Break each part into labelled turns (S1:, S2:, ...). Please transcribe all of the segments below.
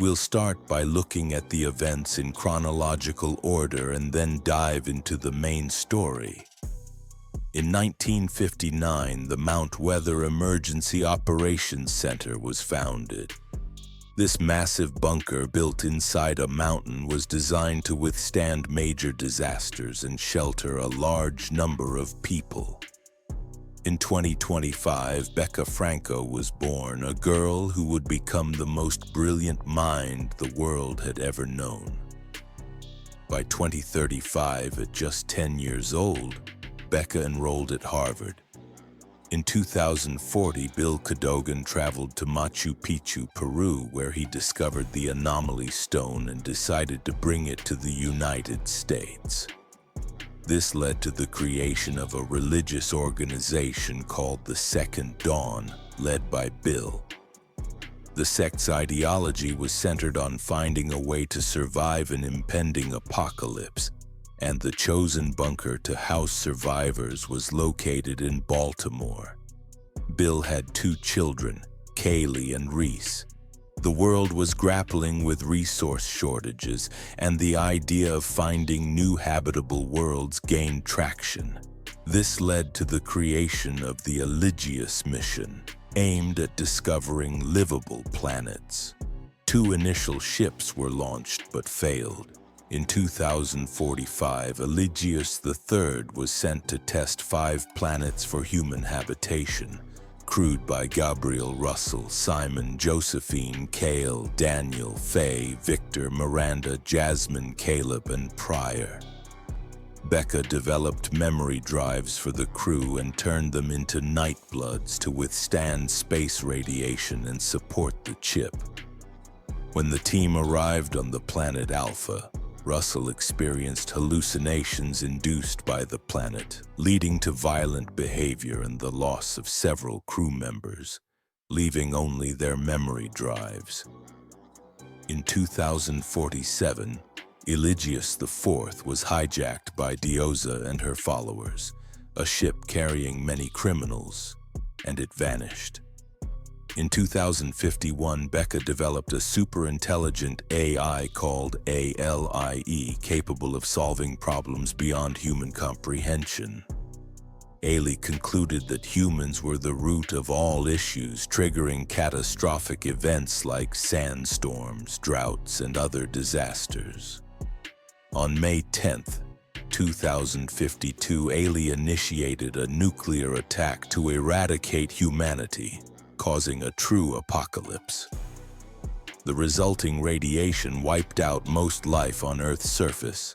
S1: We'll start by looking at the events in chronological order and then dive into the main story. In 1959, the Mount Weather Emergency Operations Center was founded. This massive bunker built inside a mountain was designed to withstand major disasters and shelter a large number of people. In 2025, Becca Franko was born, a girl who would become the most brilliant mind the world had ever known. By 2035, at just 10 years old, Becca enrolled at Harvard. In 2040, Bill Cadogan traveled to Machu Picchu, Peru, where he discovered the Anomaly stone and decided to bring it to the United States. This led to the creation of a religious organization called the Second Dawn, led by Bill. The sect's ideology was centered on finding a way to survive an impending apocalypse, and the chosen bunker to house survivors was located in Baltimore. Bill had 2 children, Kaylee and Reese. The world was grappling with resource shortages, and the idea of finding new habitable worlds gained traction. This led to the creation of the Eligius mission, aimed at discovering livable planets. 2 initial ships were launched but failed. In 2045, Eligius III was sent to test 5 planets for human habitation, crewed by Gabriel Russell, Simon, Josephine, Cale, Daniel, Faye, Victor, Miranda, Jasmine, Caleb, and Pryor. Becca developed memory drives for the crew and turned them into nightbloods to withstand space radiation and support the chip. When the team arrived on the planet Alpha, Russell experienced hallucinations induced by the planet, leading to violent behavior and the loss of several crew members, leaving only their memory drives. In 2047, Eligius IV was hijacked by Dioza and her followers, a ship carrying many criminals, and it vanished. In 2051, Becca developed a super-intelligent AI called ALIE, capable of solving problems beyond human comprehension. Ailey concluded that humans were the root of all issues, triggering catastrophic events like sandstorms, droughts, and other disasters. On May 10, 2052, Ailey initiated a nuclear attack to eradicate humanity, causing a true apocalypse. The resulting radiation wiped out most life on Earth's surface.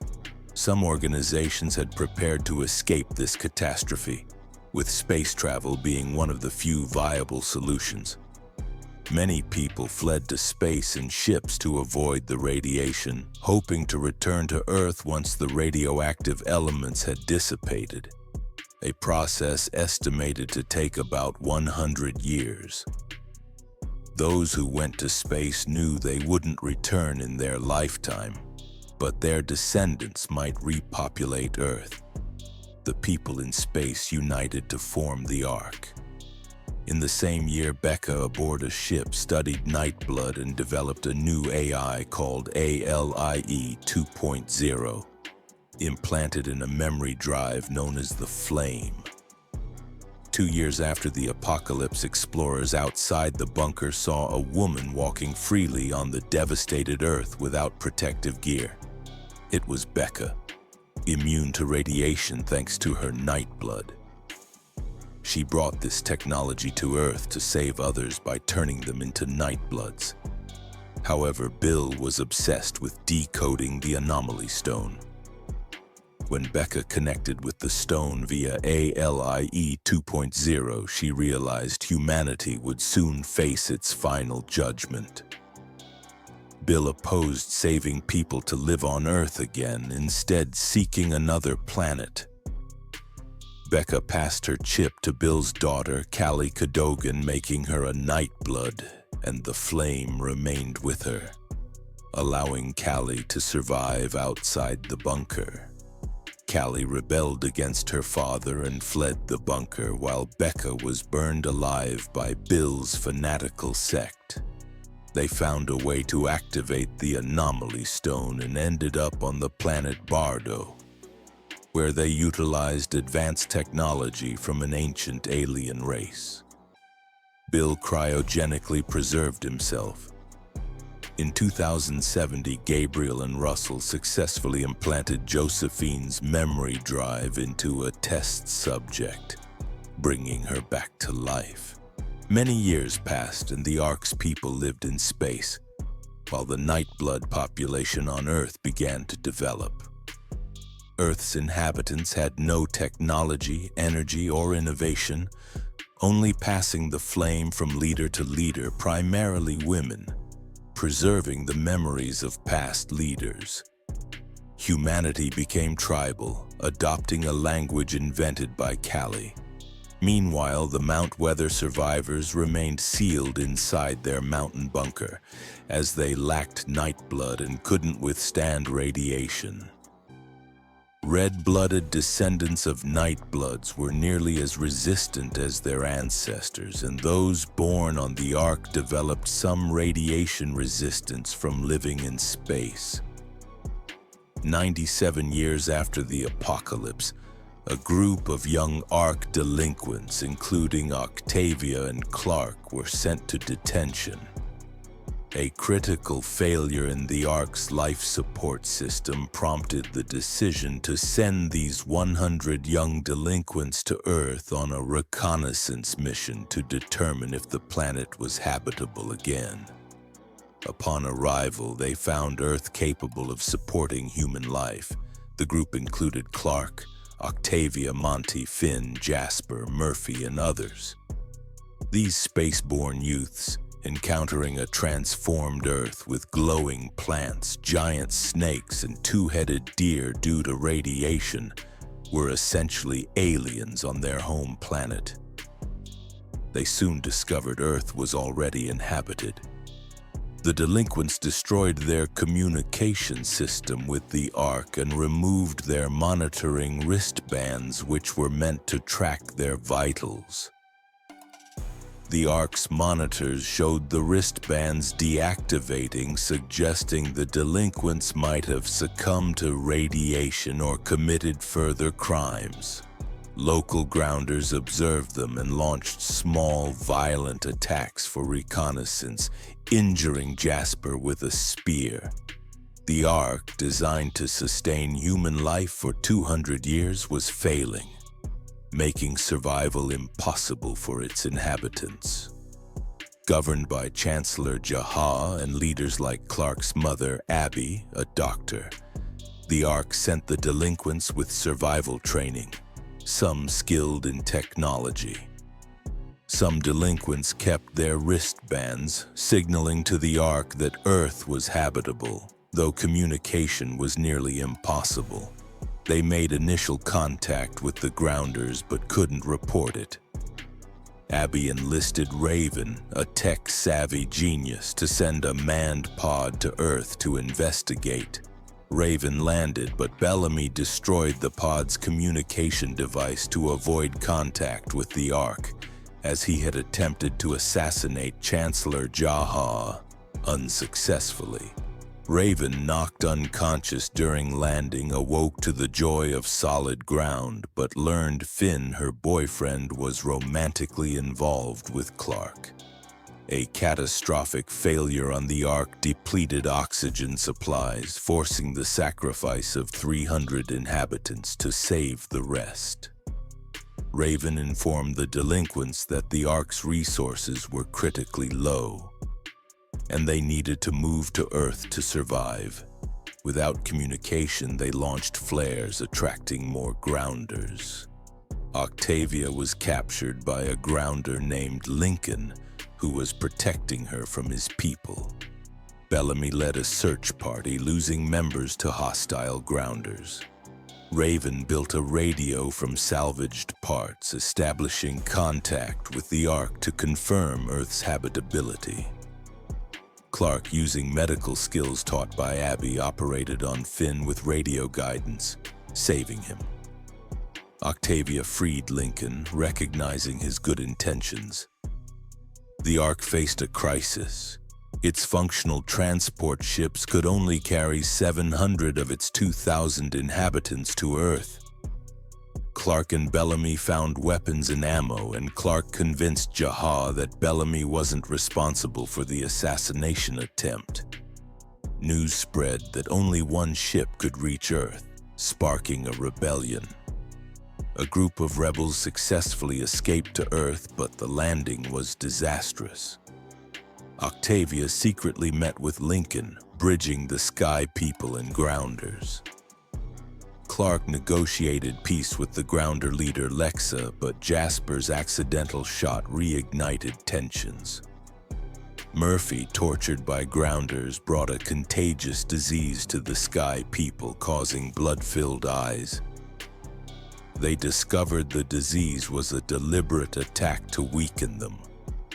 S1: Some organizations had prepared to escape this catastrophe, with space travel being one of the few viable solutions. Many people fled to space in ships to avoid the radiation, hoping to return to Earth once the radioactive elements had dissipated, a process estimated to take about 100 years. Those who went to space knew they wouldn't return in their lifetime, but their descendants might repopulate Earth. The people in space united to form the Ark. In the same year, Becca aboard a ship studied Nightblood and developed a new AI called ALIE 2.0. Implanted in a memory drive known as the Flame. 2 years after the apocalypse, explorers outside the bunker saw a woman walking freely on the devastated Earth without protective gear. It was Becca, immune to radiation thanks to her Nightblood. She brought this technology to Earth to save others by turning them into Nightbloods. However, Bill was obsessed with decoding the Anomaly stone. When Becca connected with the stone via ALIE 2.0, she realized humanity would soon face its final judgment. Bill opposed saving people to live on Earth again, instead seeking another planet. Becca passed her chip to Bill's daughter, Callie Cadogan, making her a Nightblood, and the Flame remained with her, allowing Callie to survive outside the bunker. Callie rebelled against her father and fled the bunker while Becca was burned alive by Bill's fanatical sect. They found a way to activate the Anomaly Stone and ended up on the planet Bardo, where they utilized advanced technology from an ancient alien race. Bill cryogenically preserved himself. In 2070, Gabriel and Russell successfully implanted Josephine's memory drive into a test subject, bringing her back to life. Many years passed and the Ark's people lived in space, while the Nightblood population on Earth began to develop. Earth's inhabitants had no technology, energy, or innovation, only passing the flame from leader to leader, primarily women, preserving the memories of past leaders. Humanity became tribal, adopting a language invented by Kali. Meanwhile, the Mount Weather survivors remained sealed inside their mountain bunker, as they lacked nightblood and couldn't withstand radiation. Red-blooded descendants of Nightbloods were nearly as resistant as their ancestors, and those born on the Ark developed some radiation resistance from living in space. 97 years after the apocalypse, a group of young Ark delinquents, including Octavia and Clark, were sent to detention. A critical failure in the Ark's life support system prompted the decision to send these 100 young delinquents to Earth on a reconnaissance mission to determine if the planet was habitable again. Upon arrival, they found Earth capable of supporting human life. The group included Clark, Octavia, Monte, Finn, Jasper, Murphy, and others. These spaceborne youths, encountering a transformed Earth with glowing plants, giant snakes, and two-headed deer due to radiation, were essentially aliens on their home planet. They soon discovered Earth was already inhabited. The delinquents destroyed their communication system with the Ark and removed their monitoring wristbands, which were meant to track their vitals. The Ark's monitors showed the wristbands deactivating, suggesting the delinquents might have succumbed to radiation or committed further crimes. Local grounders observed them and launched small, violent attacks for reconnaissance, injuring Jasper with a spear. The Ark, designed to sustain human life for 200 years, was failing, making survival impossible for its inhabitants. Governed by Chancellor Jaha and leaders like Clark's mother, Abby, a doctor, the Ark sent the delinquents with survival training, some skilled in technology. Some delinquents kept their wristbands, signaling to the Ark that Earth was habitable, though communication was nearly impossible. They made initial contact with the grounders but couldn't report it. Abby enlisted Raven, a tech-savvy genius, to send a manned pod to Earth to investigate. Raven landed, but Bellamy destroyed the pod's communication device to avoid contact with the Ark, as he had attempted to assassinate Chancellor Jaha, unsuccessfully. Raven, knocked unconscious during landing, awoke to the joy of solid ground, but learned Finn, her boyfriend, was romantically involved with Clark. A catastrophic failure on the Ark depleted oxygen supplies, forcing the sacrifice of 300 inhabitants to save the rest. Raven informed the delinquents that the Ark's resources were critically low, and they needed to move to Earth to survive. Without communication, they launched flares, attracting more grounders. Octavia was captured by a grounder named Lincoln, who was protecting her from his people. Bellamy led a search party, losing members to hostile grounders. Raven built a radio from salvaged parts, establishing contact with the Ark to confirm Earth's habitability. Clark, using medical skills taught by Abby, operated on Finn with radio guidance, saving him. Octavia freed Lincoln, recognizing his good intentions. The Ark faced a crisis. Its functional transport ships could only carry 700 of its 2,000 inhabitants to Earth. Clark and Bellamy found weapons and ammo, and Clark convinced Jaha that Bellamy wasn't responsible for the assassination attempt. News spread that only one ship could reach Earth, sparking a rebellion. A group of rebels successfully escaped to Earth, but the landing was disastrous. Octavia secretly met with Lincoln, bridging the Sky People and Grounders. Clark negotiated peace with the Grounder leader Lexa, but Jasper's accidental shot reignited tensions. Murphy, tortured by Grounders, brought a contagious disease to the Sky People, causing blood-filled eyes. They discovered the disease was a deliberate attack to weaken them.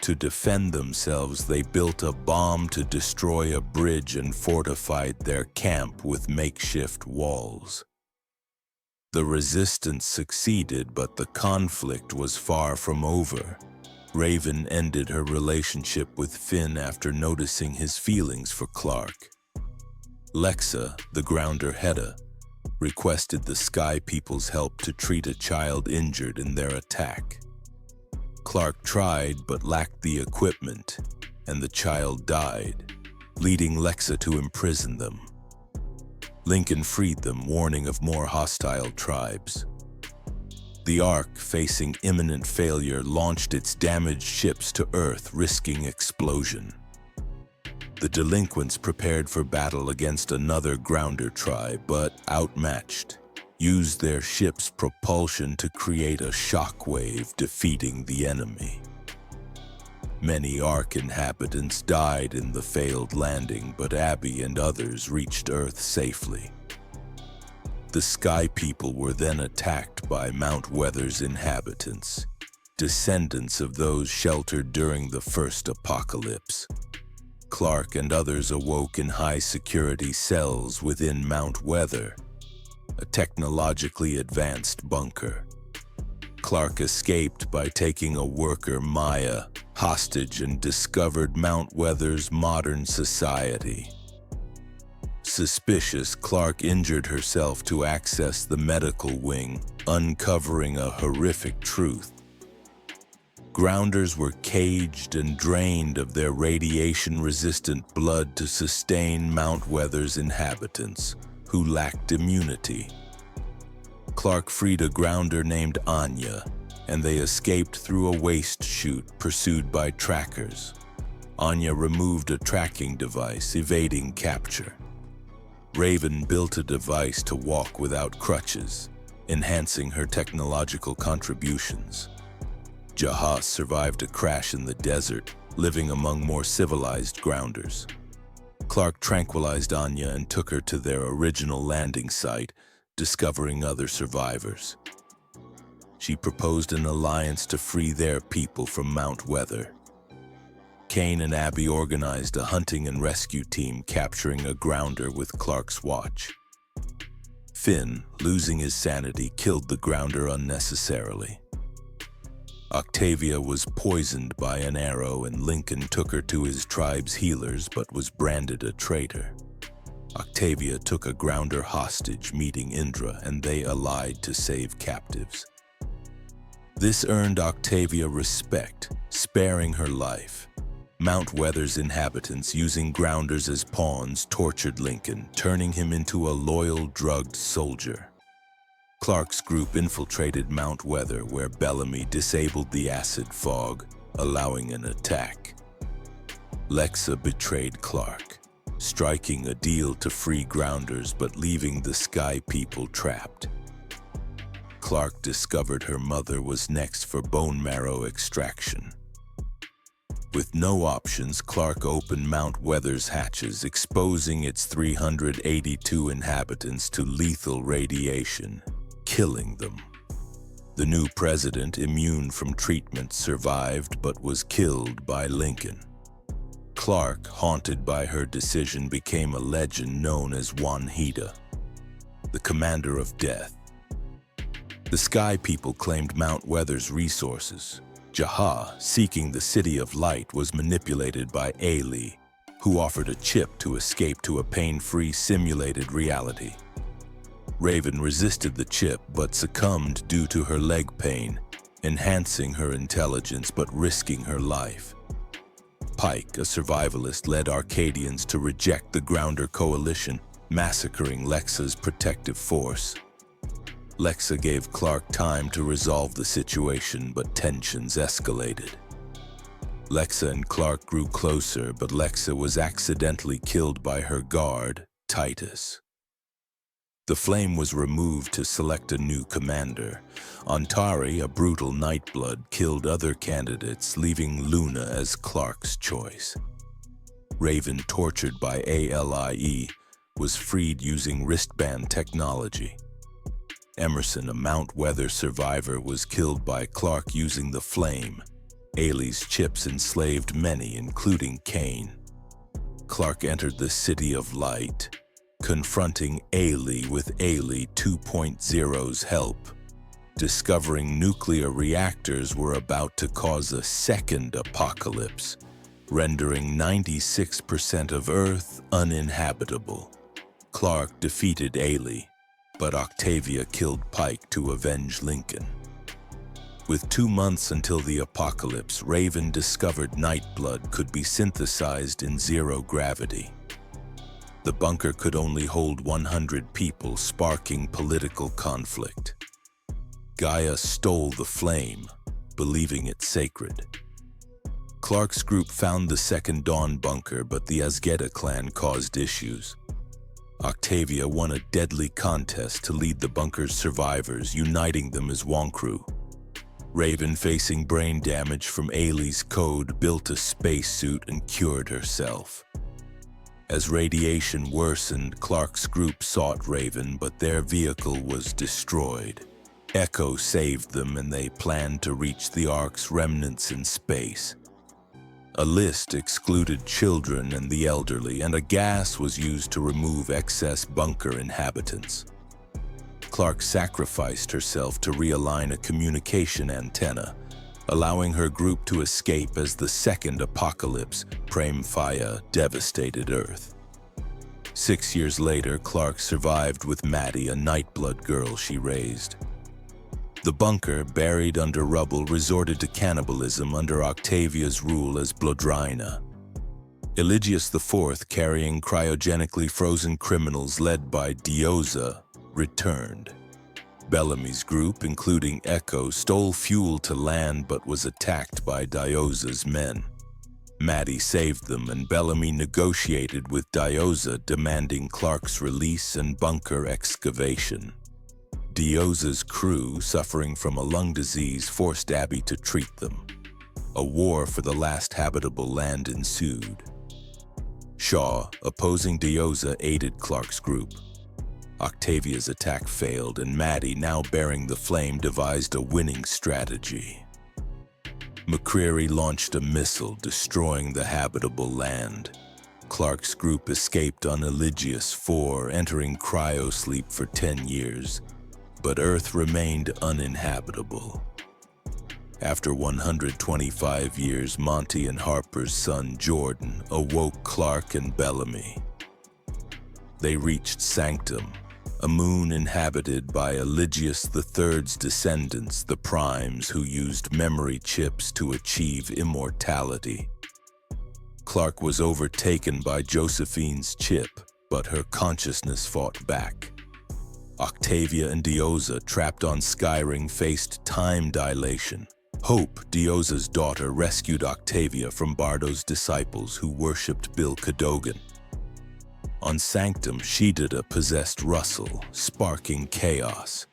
S1: To defend themselves, they built a bomb to destroy a bridge and fortified their camp with makeshift walls. The resistance succeeded, but the conflict was far from over. Raven ended her relationship with Finn after noticing his feelings for Clark. Lexa, the Grounder Hedda, requested the Sky People's help to treat a child injured in their attack. Clark tried but lacked the equipment, and the child died, leading Lexa to imprison them. Lincoln freed them, warning of more hostile tribes. The Ark, facing imminent failure, launched its damaged ships to Earth, risking explosion. The delinquents prepared for battle against another Grounder tribe, but outmatched, used their ship's propulsion to create a shockwave, defeating the enemy. Many Ark inhabitants died in the failed landing, but Abby and others reached Earth safely. The Sky People were then attacked by Mount Weather's inhabitants, descendants of those sheltered during the first apocalypse. Clark and others awoke in high-security cells within Mount Weather, a technologically advanced bunker. Clark escaped by taking a worker, Maya, hostage and discovered Mount Weather's modern society. Suspicious, Clark injured herself to access the medical wing, uncovering a horrific truth. Grounders were caged and drained of their radiation-resistant blood to sustain Mount Weather's inhabitants, who lacked immunity. Clark freed a Grounder named Anya, and they escaped through a waste chute pursued by trackers. Anya removed a tracking device, evading capture. Raven built a device to walk without crutches, enhancing her technological contributions. Jaha survived a crash in the desert, living among more civilized Grounders. Clark tranquilized Anya and took her to their original landing site, discovering other survivors. She proposed an alliance to free their people from Mount Weather. Kane and Abby organized a hunting and rescue team, capturing a Grounder with Clark's watch. Finn, losing his sanity, killed the Grounder unnecessarily. Octavia was poisoned by an arrow, and Lincoln took her to his tribe's healers but was branded a traitor. Octavia took a Grounder hostage, meeting Indra, and they allied to save captives. This earned Octavia respect, sparing her life. Mount Weather's inhabitants, using Grounders as pawns, tortured Lincoln, turning him into a loyal, drugged soldier. Clark's group infiltrated Mount Weather, where Bellamy disabled the acid fog, allowing an attack. Lexa betrayed Clark, striking a deal to free Grounders but leaving the Sky People trapped. Clark discovered her mother was next for bone marrow extraction. With no options, Clark opened Mount Weather's hatches, exposing its 382 inhabitants to lethal radiation, killing them. The new president, immune from treatment, survived but was killed by Lincoln. Clark, haunted by her decision, became a legend known as Wanheda, the commander of death. The Sky People claimed Mount Weather's resources. Jaha, seeking the City of Light, was manipulated by Ailey, who offered a chip to escape to a pain-free simulated reality. Raven resisted the chip but succumbed due to her leg pain, enhancing her intelligence but risking her life. Pike, a survivalist, led Arcadians to reject the Grounder Coalition, massacring Lexa's protective force. Lexa gave Clark time to resolve the situation, but tensions escalated. Lexa and Clark grew closer, but Lexa was accidentally killed by her guard, Titus. The flame was removed to select a new commander. Antari, a brutal nightblood, killed other candidates, leaving Luna as Clark's choice. Raven, tortured by ALIE, was freed using wristband technology. Emerson, a Mount Weather survivor, was killed by Clark using the flame. Ailey's chips enslaved many, including Kane. Clark entered the City of Light, confronting Ailey with Ailey 2.0's help. Discovering nuclear reactors were about to cause a second apocalypse, rendering 96% of Earth uninhabitable. Clark defeated Ailey, but Octavia killed Pike to avenge Lincoln. With 2 months until the apocalypse, Raven discovered Nightblood could be synthesized in zero gravity. The bunker could only hold 100 people, sparking political conflict. Gaia stole the flame, believing it sacred. Clark's group found the Second Dawn bunker, but the Azgeda clan caused issues. Octavia won a deadly contest to lead the bunker's survivors, uniting them as Wonkru. Raven, facing brain damage from Ailey's code, built a spacesuit and cured herself. As radiation worsened, Clark's group sought Raven, but their vehicle was destroyed. Echo saved them, and they planned to reach the Ark's remnants in space. A list excluded children and the elderly, and a gas was used to remove excess bunker inhabitants. Clark sacrificed herself to realign a communication antenna, allowing her group to escape as the second apocalypse, Prem Faya, devastated Earth. 6 years later, Clark survived with Maddie, a Nightblood girl she raised. The bunker, buried under rubble, resorted to cannibalism under Octavia's rule as Blodrina. Eligius IV, carrying cryogenically frozen criminals led by Dioza, returned. Bellamy's group, including Echo, stole fuel to land but was attacked by Dioza's men. Maddie saved them, and Bellamy negotiated with Dioza, demanding Clark's release and bunker excavation. Dioza's crew, suffering from a lung disease, forced Abby to treat them. A war for the last habitable land ensued. Shaw, opposing Dioza, aided Clark's group. Octavia's attack failed, and Maddie, now bearing the flame, devised a winning strategy. McCreary launched a missile, destroying the habitable land. Clark's group escaped on Eligius IV, entering cryosleep for 10 years, but Earth remained uninhabitable. After 125 years, Monte and Harper's son Jordan awoke Clark and Bellamy. They reached Sanctum, a moon inhabited by Eligius III's descendants, the Primes, who used memory chips to achieve immortality. Clark was overtaken by Josephine's chip, but her consciousness fought back. Octavia and Dioza, trapped on Skyring, faced time dilation. Hope, Dioza's daughter, rescued Octavia from Bardo's disciples who worshipped Cadogan. On Sanctum, Shedida possessed Russell, sparking chaos.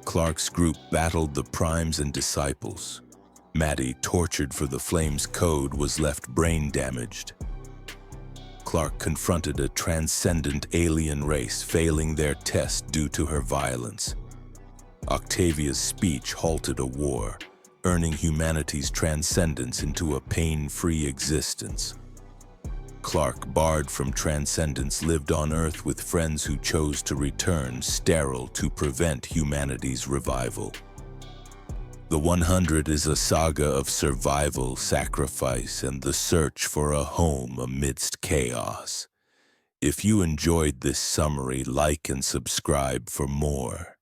S1: Clark's group battled the Primes and Disciples. Maddie, tortured for the Flame's code, was left brain-damaged. Clark confronted a transcendent alien race, failing their test due to her violence. Octavia's speech halted a war, earning humanity's transcendence into a pain-free existence. Clark, barred from transcendence, lived on Earth with friends who chose to return sterile to prevent humanity's revival. The 100 is a saga of survival, sacrifice, and the search for a home amidst chaos. If you enjoyed this summary, like and subscribe for more.